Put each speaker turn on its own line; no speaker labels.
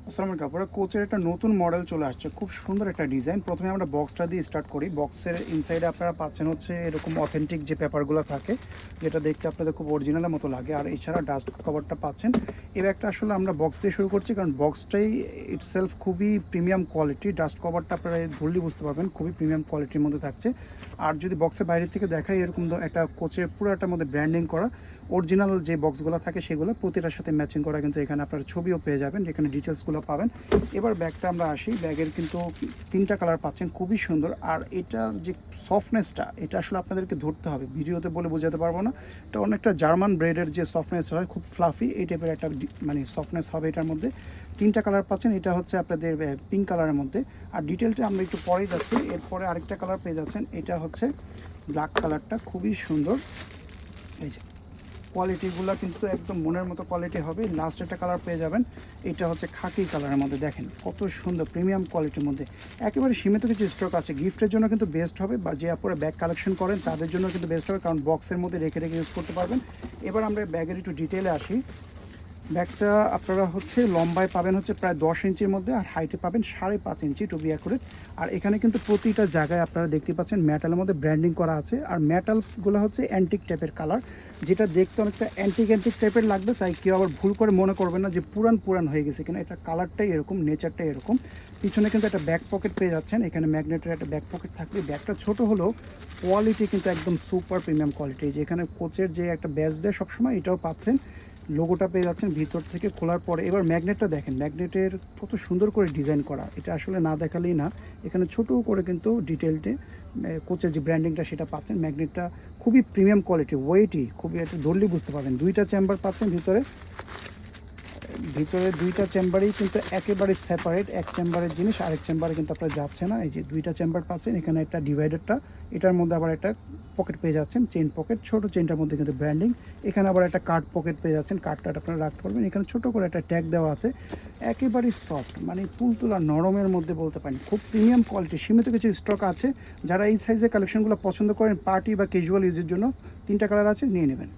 আসসালামু আলাইকুম। আপনারা কোচের একটা নতুন মডেল চলে আসছে, খুব সুন্দর একটা ডিজাইন। প্রথমে আমরা বক্সটা দিয়ে স্টার্ট করি। বক্সের ইনসাইডে আপনারা পাচ্ছেন হচ্ছে এরকম অথেন্টিক যে পেপারগুলো থাকে, যেটা দেখতে আপনাদের খুব অরিজিনালের মতো লাগে। আর এছাড়া ডাস্ট কভারটা পাচ্ছেন। এই ব্যাগটা আসলে আমরা বক্স দিয়ে শুরু করছি, কারণ বক্সটাই ইটসেলফ খুবই প্রিমিয়াম কোয়ালিটি। ডাস্ট কভারটা আপনারা ধরলেই বুঝতে পারবেন খুবই প্রিমিয়াম কোয়ালিটির মধ্যে থাকছে। আর যদি বক্সের বাইরে থেকে দেখাই, এরকম একটা কোচের পুরোটার মধ্যে ব্র্যান্ডিং করা অরিজিনাল যে বক্সগুলো থাকে সেগুলো প্রতিটার সাথে ম্যাচিং করা, কিন্তু এখানে আপনারা ছবিও পেয়ে যাবেন, যেখানে ডিটেলসগুলো পাবেন। এবার ব্যাগটা আমরা আসি। ব্যাগের কিন্তু তিনটা কালার পাচ্ছেন, খুবই সুন্দর। আর এটার যে সফটনেসটা, এটা আসলে আপনাদেরকে ধরতে হবে, ভিডিওতে বলে বোঝাতে পারবো না। এটা অনেকটা জার্মান ব্রেডের যে সফটনেস হয়, খুব ফ্লাফি, এই টাইপের একটা মানে সফটনেস হবে এটার মধ্যে। তিনটা কালার পাচ্ছেন, এটা হচ্ছে আপনাদের পিঙ্ক কালারের মধ্যে। আর ডিটেলটা আমরা একটু পরেই যাচ্ছি। এরপরে আরেকটা কালার পেয়ে যাচ্ছেন, এটা হচ্ছে ব্ল্যাক কালারটা, খুবই সুন্দর। এই যে কোয়ালিটিগুলো কিন্তু একদম মনের মতো কোয়ালিটি হবে। লাস্ট একটা কালার পেয়ে যাবেন, এটা হচ্ছে খাকি কালারের মধ্যে। দেখেন কত সুন্দর প্রিমিয়াম কোয়ালিটির মধ্যে। একেবারে সীমিত কিছু স্টক আছে, গিফটের জন্য কিন্তু বেস্ট হবে, বা যে আপনারা ব্যাগ কালেকশন করেন তাদের জন্য কিন্তু বেস্ট হবে, কারণ বক্সের মধ্যে রেখে রেখে ইউজ করতে পারবেন। এবার আমরা ব্যাগের একটু ডিটেলে আসি। ব্যাগটা আপনারা হচ্ছে লম্বায় পাবেন হচ্ছে প্রায় 10 ইঞ্চির মধ্যে, আর হাইটে পাবেন 5.5 ইঞ্চি টু বি অ্যাকুরেট। আর এখানে কিন্তু প্রতিটা জায়গায় আপনারা দেখতে পাচ্ছেন মেটালের মধ্যে ব্র্যান্ডিং করা আছে। আর মেটালগুলো হচ্ছে অ্যান্টিক টাইপের কালার, যেটা দেখতে অনেকটা অ্যান্টিক টাইপের লাগবে। তাই কেউ আবার ভুল করে মনে করবেন না যে পুরান হয়ে গেছে কিনা, এটা কালারটাই এরকম, নেচারটাই এরকম। পিছনে কিন্তু একটা ব্যাক পকেট পেয়ে যাচ্ছেন, এখানে ম্যাগনেটের একটা ব্যাক পকেট থাকবে। ব্যাগটা ছোট হলেও কোয়ালিটি কিন্তু একদম সুপার প্রিমিয়াম কোয়ালিটি। যে এখানে কোচের যে একটা ব্যাজ দেয় সবসময়, এটাও পাচ্ছেন। লোগোটা পেয়ে যাচ্ছেন ভিতর থেকে খোলার পরে। এবার ম্যাগনেটটা দেখেন, ম্যাগনেটের কত সুন্দর করে ডিজাইন করা, এটা আসলে না দেখালেই না। এখানে ছোট করে কিন্তু ডিটেলটে কোচের যে ব্র্যান্ডিংটা সেটা পাচ্ছেন। ম্যাগনেটটা খুবই প্রিমিয়াম কোয়ালিটি, ওয়েটই খুবই, একটু ধরলেই বুঝতে পারবেন। দুইটা চেম্বার পাচ্ছেন ভিতরে। ভিতরে দুইটা চেম্বারই কিন্তু একেবারে সেপারেট, এক চেম্বারের জিনিস আরেক চেম্বারে কিন্তু আপনার যাচ্ছে না। এই যে দুইটা চেম্বার পাচ্ছেন, এখানে একটা ডিভাইডারটা, এটার মধ্যে আবার একটা পকেট পেয়ে যাচ্ছেন, চেইন পকেট, ছোট চেইনটার মধ্যে কিন্তু ব্র্যান্ডিং। এখানে আবার একটা কার্ড পকেট পেয়ে যাচ্ছেন, কার্ডটা আপনারা রাখতে পারবেন। এখানে ছোট করে একটা ট্যাগ দেওয়া আছে। একেবারেই সফট, মানে তুলতুলা নরমের মধ্যে বলতে পারেন, খুব প্রিমিয়াম কোয়ালিটি। সীমিত কিছু স্টক আছে, যারা এই সাইজের কালেকশনগুলো পছন্দ করেন পার্টি বা ক্যাজুয়াল ইউজের জন্য, তিনটা কালার আছে, নিয়ে নেবেন।